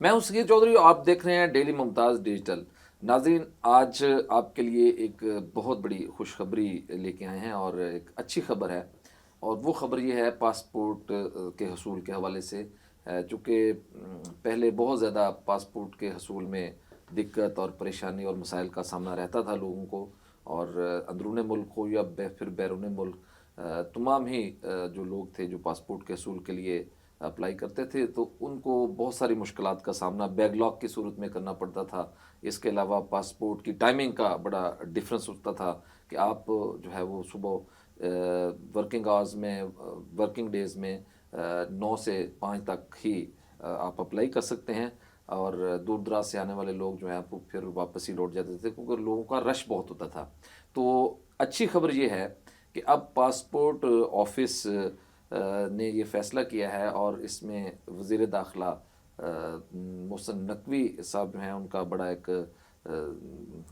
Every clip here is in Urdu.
میں ہوں سکیر چودھری اور آپ دیکھ رہے ہیں ڈیلی ممتاز ڈیجیٹل. ناظرین، آج آپ کے لیے ایک بہت بڑی خوشخبری لے کے آئے ہیں اور ایک اچھی خبر ہے. اور وہ خبر یہ ہے پاسپورٹ کے حصول کے حوالے سے. چونکہ پہلے بہت زیادہ پاسپورٹ کے حصول میں دقت اور پریشانی اور مسائل کا سامنا رہتا تھا لوگوں کو. اور اندرون ملک ہو یا پھر بیرون ملک، تمام ہی جو لوگ تھے جو پاسپورٹ کے حصول کے لیے اپلائی کرتے تھے تو ان کو بہت ساری مشکلات کا سامنا بیک لاگ کی صورت میں کرنا پڑتا تھا. اس کے علاوہ پاسپورٹ کی ٹائمنگ کا بڑا ڈفرینس ہوتا تھا کہ آپ جو ہے وہ صبح ورکنگ آورز میں، ورکنگ ڈیز میں 9 سے 5 تک ہی آپ اپلائی کر سکتے ہیں. اور دور دراز سے آنے والے لوگ جو ہیں آپ کو پھر واپس ہی لوٹ جاتے تھے کیونکہ لوگوں کا رش بہت ہوتا تھا. تو اچھی خبر یہ ہے کہ اب پاسپورٹ آفس نے یہ فیصلہ کیا ہے اور اس میں وزیر داخلہ محسن نقوی صاحب جو ہیں ان کا بڑا ایک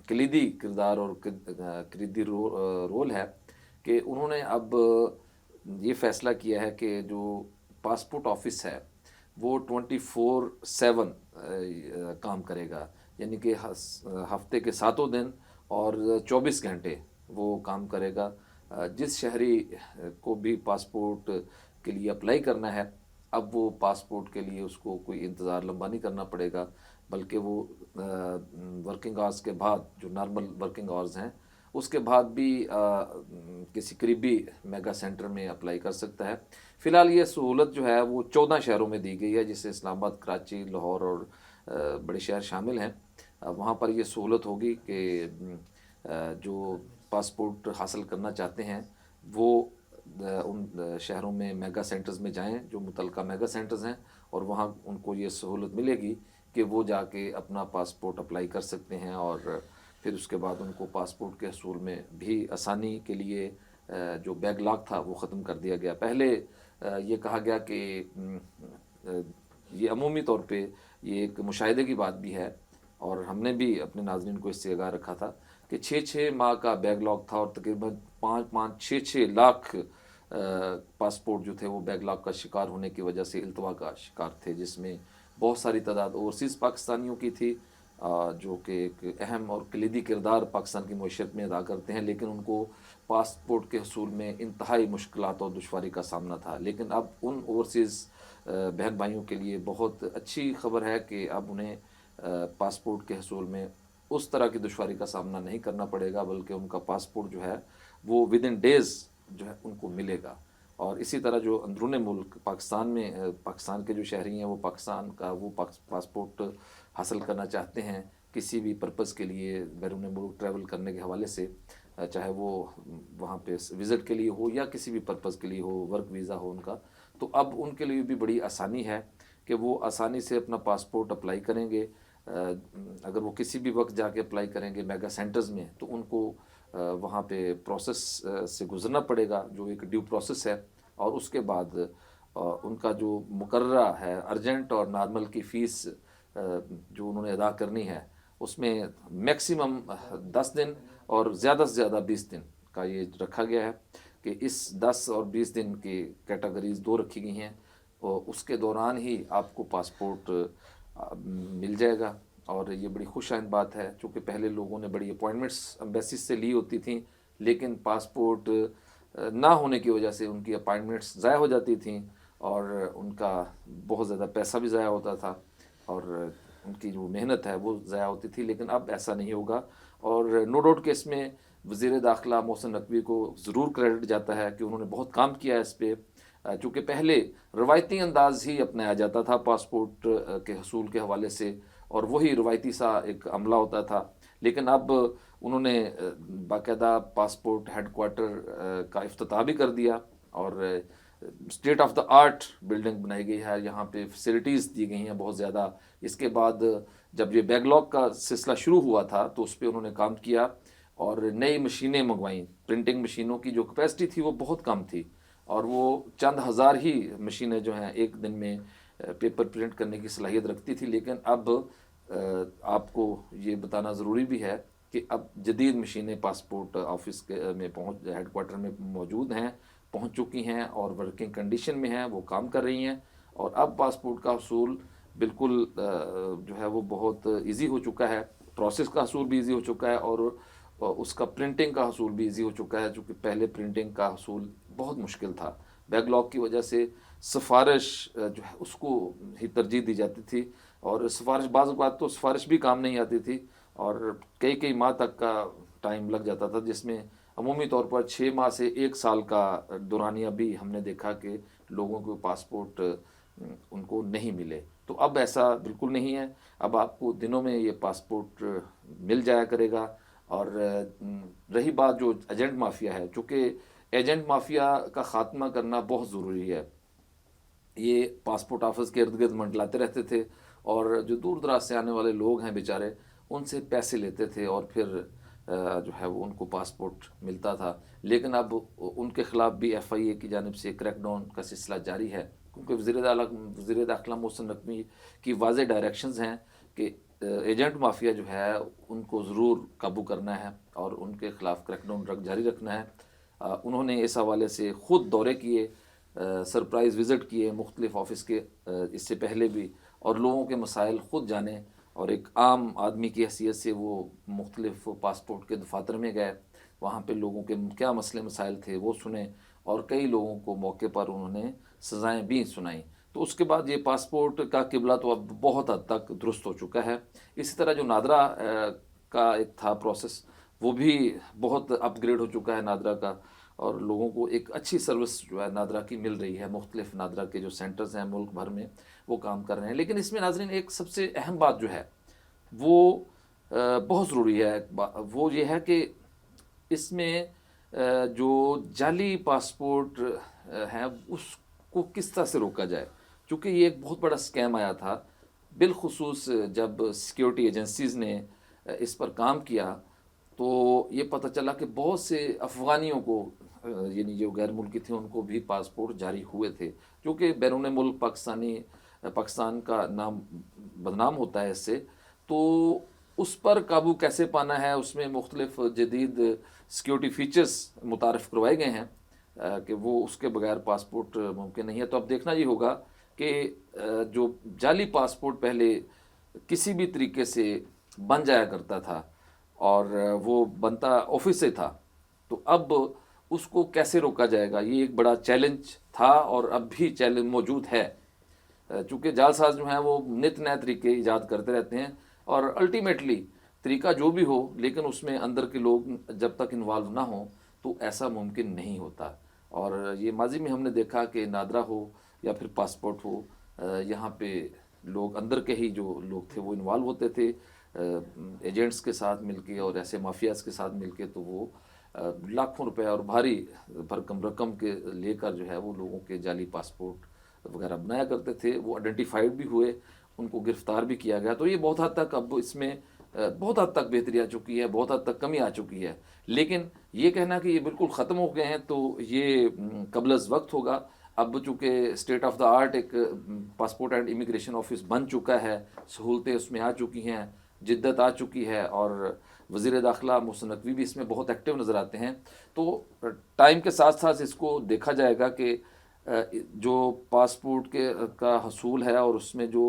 کلیدی کردار اور کلیدی رول ہے کہ انہوں نے اب یہ فیصلہ کیا ہے کہ جو پاسپورٹ آفس ہے وہ 24/7 کام کرے گا. یعنی کہ ہفتے کے 7 دن اور 24 گھنٹے وہ کام کرے گا. جس شہری کو بھی پاسپورٹ کے لیے اپلائی کرنا ہے اب وہ پاسپورٹ کے لیے اس کو کوئی انتظار لمبا نہیں کرنا پڑے گا، بلکہ وہ ورکنگ آورز کے بعد جو نارمل ورکنگ آورز ہیں اس کے بعد بھی کسی قریبی میگا سینٹر میں اپلائی کر سکتا ہے. فی الحال یہ سہولت جو ہے وہ 14 شہروں میں دی گئی ہے، جس سے اسلام آباد، کراچی، لاہور اور بڑے شہر شامل ہیں. وہاں پر یہ سہولت ہوگی کہ جو پاسپورٹ حاصل کرنا چاہتے ہیں وہ ان شہروں میں میگا سینٹرز میں جائیں جو متعلقہ میگا سینٹرز ہیں، اور وہاں ان کو یہ سہولت ملے گی کہ وہ جا کے اپنا پاسپورٹ اپلائی کر سکتے ہیں. اور پھر اس کے بعد ان کو پاسپورٹ کے حصول میں بھی آسانی کے لیے جو بیک لاگ تھا وہ ختم کر دیا گیا. پہلے یہ کہا گیا کہ یہ عمومی طور پہ یہ ایک مشاہدے کی بات بھی ہے اور ہم نے بھی اپنے ناظرین کو اس سے آگاہ رکھا تھا کہ 6 ماہ کا بیک لاگ تھا اور تقریباً 5-6 لاکھ پاسپورٹ جو تھے وہ بیک لاگ کا شکار ہونے کی وجہ سے التوا کا شکار تھے، جس میں بہت ساری تعداد اوورسیز پاکستانیوں کی تھی جو کہ ایک اہم اور کلیدی کردار پاکستان کی معیشت میں ادا کرتے ہیں، لیکن ان کو پاسپورٹ کے حصول میں انتہائی مشکلات اور دشواری کا سامنا تھا. لیکن اب ان اوورسیز بہن بھائیوں کے لیے بہت اچھی خبر ہے کہ اب انہیں پاسپورٹ کے حصول میں اس طرح کی دشواری کا سامنا نہیں کرنا پڑے گا، بلکہ ان کا پاسپورٹ جو ہے وہ ود ان ڈیز جو ہے ان کو ملے گا. اور اسی طرح جو اندرون ملک پاکستان میں پاکستان کے جو شہری ہیں وہ پاکستان کا وہ پاسپورٹ حاصل کرنا چاہتے ہیں کسی بھی پرپز کے لیے بیرون ملک ٹریول کرنے کے حوالے سے، چاہے وہ وہاں پہ وزٹ کے لیے ہو یا کسی بھی پرپز کے لیے ہو، ورک ویزا ہو ان کا، تو اب ان کے لیے بھی بڑی آسانی ہے کہ وہ آسانی سے اپنا پاسپورٹ اپلائی کریں گے. اگر وہ کسی بھی وقت جا کے اپلائی کریں گے میگا سینٹرز میں تو ان کو وہاں پہ پروسیس سے گزرنا پڑے گا جو ایک ڈیو پروسیس ہے، اور اس کے بعد ان کا جو مقررہ ہے ارجنٹ اور نارمل کی فیس جو انہوں نے ادا کرنی ہے اس میں میکسیمم 10 دن اور زیادہ سے زیادہ 20 دن کا یہ رکھا گیا ہے کہ اس 10 اور 20 دن کی کیٹیگریز دو رکھی گئی ہیں، اور اس کے دوران ہی آپ کو پاسپورٹ مل جائے گا. اور یہ بڑی خوش آئند بات ہے چونکہ پہلے لوگوں نے بڑی اپوائنٹمنٹس امبیسیز سے لی ہوتی تھیں، لیکن پاسپورٹ نہ ہونے کی وجہ سے ان کی اپائنٹمنٹس ضائع ہو جاتی تھیں اور ان کا بہت زیادہ پیسہ بھی ضائع ہوتا تھا اور ان کی جو محنت ہے وہ ضائع ہوتی تھی. لیکن اب ایسا نہیں ہوگا، اور نو ڈاؤٹ کہ اس میں وزیر داخلہ محسن نقوی کو ضرور کریڈٹ جاتا ہے کہ انہوں نے بہت کام کیا ہے اس پہ. چونکہ پہلے روایتی انداز ہی اپنایا جاتا تھا پاسپورٹ کے حصول کے حوالے سے اور وہی روایتی سا ایک عملہ ہوتا تھا، لیکن اب انہوں نے باقاعدہ پاسپورٹ ہیڈ کوارٹر کا افتتاح بھی کر دیا اور state of the art building بنائی گئی ہے، یہاں پہ فیسلٹیز دی گئی ہیں بہت زیادہ. اس کے بعد جب یہ بیک لاگ کا سلسلہ شروع ہوا تھا تو اس پہ انہوں نے کام کیا اور نئی مشینیں منگوائیں. پرنٹنگ مشینوں کی جو کیپیسٹی تھی وہ بہت کم تھی اور وہ چند ہزار ہی مشینیں جو ہیں ایک دن میں پیپر پرنٹ کرنے کی صلاحیت رکھتی تھی. لیکن اب آپ کو یہ بتانا ضروری بھی ہے کہ اب جدید مشینیں پاسپورٹ آفس میں پہنچ ہیڈ کوارٹر میں موجود ہیں، پہنچ چکی ہیں اور ورکنگ کنڈیشن میں ہیں، وہ کام کر رہی ہیں. اور اب پاسپورٹ کا حصول بالکل جو ہے وہ بہت ایزی ہو چکا ہے، پروسیس کا حصول بھی ایزی ہو چکا ہے، اور اس کا پرنٹنگ کا حصول بھی ایزی ہو چکا ہے، چونکہ پہلے پرنٹنگ کا حصول بہت مشکل تھا، بیک لاگ کی وجہ سے سفارش جو ہے اس کو ہی ترجیح دی جاتی تھی، اور سفارش بعض اوقات تو سفارش بھی کام نہیں آتی تھی، اور کئی کئی ماہ تک کا ٹائم لگ جاتا تھا، جس میں عمومی طور پر 6 ماہ سے 1 سال کا دورانیہ بھی ہم نے دیکھا کہ لوگوں کو پاسپورٹ ان کو نہیں ملے۔ تو اب ایسا بالکل نہیں ہے، اب آپ کو دنوں میں یہ پاسپورٹ مل جایا کرے گا۔ اور رہی بات جو ایجنٹ مافیا ہے، چونکہ ایجنٹ مافیا کا خاتمہ کرنا بہت ضروری ہے۔ یہ پاسپورٹ آفس کے ارد گرد منڈلاتے رہتے تھے، اور جو دور دراز سے آنے والے لوگ ہیں بیچارے، ان سے پیسے لیتے تھے، اور پھر جو ہے وہ ان کو پاسپورٹ ملتا تھا۔ لیکن اب ان کے خلاف بھی ایف آئی اے کی جانب سے کریک ڈاؤن کا سلسلہ جاری ہے، کیونکہ وزیر داخلہ محسن نقوی کی واضح ڈائریکشنز ہیں کہ ایجنٹ مافیا جو ہے ان کو ضرور قابو کرنا ہے، اور ان کے خلاف کریک ڈاؤن جاری رکھنا ہے۔ انہوں نے اس حوالے سے خود دورے کیے، سرپرائز وزٹ کیے مختلف آفس کے اس سے پہلے بھی، اور لوگوں کے مسائل خود جانے، اور ایک عام آدمی کی حیثیت سے وہ مختلف پاسپورٹ کے دفاتر میں گئے، وہاں پہ لوگوں کے کیا مسئلے مسائل تھے وہ سنے، اور کئی لوگوں کو موقع پر انہوں نے سزائیں بھی سنائیں۔ تو اس کے بعد یہ پاسپورٹ کا قبلہ تو اب بہت حد تک درست ہو چکا ہے۔ اسی طرح جو نادرا کا ایک تھا پروسیس، وہ بھی بہت اپ گریڈ ہو چکا ہے نادرا کا، اور لوگوں کو ایک اچھی سروس جو ہے نادرا کی مل رہی ہے، مختلف نادرا کے جو سینٹرز ہیں ملک بھر میں وہ کام کر رہے ہیں۔ لیکن اس میں ناظرین ایک سب سے اہم بات جو ہے وہ بہت ضروری ہے، وہ یہ ہے کہ اس میں جو جعلی پاسپورٹ ہیں اس کو کس طرح سے روکا جائے، چونکہ یہ ایک بہت بڑا سکیم آیا تھا، بالخصوص جب سیکیورٹی ایجنسیز نے اس پر کام کیا، تو یہ پتہ چلا کہ بہت سے افغانیوں کو یعنی جو غیر ملکی تھے ان کو بھی پاسپورٹ جاری ہوئے تھے، کیونکہ بیرون ملک پاکستان کا نام بدنام ہوتا ہے اس سے۔ تو اس پر قابو کیسے پانا ہے، اس میں مختلف جدید سیکیورٹی فیچرز متعارف کروائے گئے ہیں کہ وہ اس کے بغیر پاسپورٹ ممکن نہیں ہے۔ تو اب دیکھنا یہ ہوگا کہ جو جعلی پاسپورٹ پہلے کسی بھی طریقے سے بن جایا کرتا تھا، اور وہ بنتا آفس سے تھا، تو اب اس کو کیسے روکا جائے گا، یہ ایک بڑا چیلنج تھا، اور اب بھی چیلنج موجود ہے، چونکہ جعل ساز جو ہیں وہ نت نئے طریقے ایجاد کرتے رہتے ہیں، اور الٹیمیٹلی طریقہ جو بھی ہو، لیکن اس میں اندر کے لوگ جب تک انوالو نہ ہوں تو ایسا ممکن نہیں ہوتا۔ اور یہ ماضی میں ہم نے دیکھا کہ نادرا ہو یا پھر پاسپورٹ ہو، یہاں پہ لوگ اندر کے ہی جو لوگ تھے وہ انوالو ہوتے تھے ایجنٹس کے ساتھ مل کے، اور ایسے مافیاز کے ساتھ مل کے، تو وہ لاکھوں روپے اور بھاری بھرکم رقم کے لے کر جو ہے وہ لوگوں کے جعلی پاسپورٹ وغیرہ بنایا کرتے تھے۔ وہ آئیڈینٹیفائڈ بھی ہوئے، ان کو گرفتار بھی کیا گیا۔ تو یہ بہت حد تک اب اس میں بہت حد تک بہتری آ چکی ہے، بہت حد تک کمی آ چکی ہے، لیکن یہ کہنا کہ یہ بالکل ختم ہو گئے ہیں تو یہ قبل از وقت ہوگا۔ اب چونکہ اسٹیٹ آف دا آرٹ ایک پاسپورٹ اینڈ امیگریشن آفس بن چکا ہے، سہولتیں اس میں آ چکی ہیں، جدت آ چکی ہے، اور وزیر داخلہ محسن نقوی بھی اس میں بہت ایکٹیو نظر آتے ہیں۔ تو ٹائم کے ساتھ ساتھ اس کو دیکھا جائے گا کہ جو پاسپورٹ کا حصول ہے، اور اس میں جو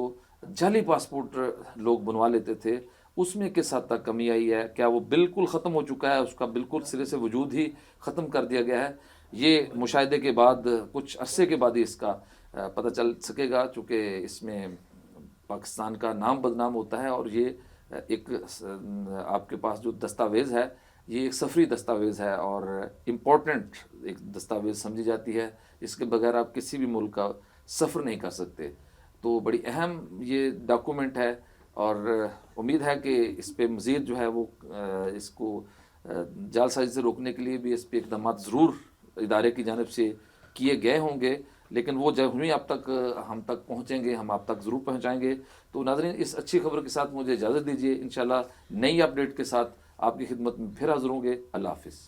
جعلی پاسپورٹ لوگ بنوا لیتے تھے، اس میں کس حد تک کمی آئی ہے، کیا وہ بالکل ختم ہو چکا ہے، اس کا بالکل سرے سے وجود ہی ختم کر دیا گیا ہے، یہ مشاہدے کے بعد کچھ عرصے کے بعد ہی اس کا پتہ چل سکے گا، چونکہ اس میں پاکستان کا نام بدنام ہوتا ہے، اور یہ ایک آپ کے پاس جو دستاویز ہے یہ ایک سفری دستاویز ہے، اور امپورٹنٹ ایک دستاویز سمجھی جاتی ہے، اس کے بغیر آپ کسی بھی ملک کا سفر نہیں کر سکتے۔ تو بڑی اہم یہ ڈاکومنٹ ہے، اور امید ہے کہ اس پہ مزید جو ہے وہ اس کو جعل سازی سے روکنے کے لیے بھی اس پہ اقدامات ضرور ادارے کی جانب سے کیے گئے ہوں گے، لیکن وہ جب اب تک ہم تک پہنچیں گے ہم آپ تک ضرور پہنچائیں گے۔ تو ناظرین، اس اچھی خبر کے ساتھ مجھے اجازت دیجیے، انشاءاللہ نئی اپڈیٹ کے ساتھ آپ کی خدمت میں پھر حاضر ہوں گے۔ اللہ حافظ۔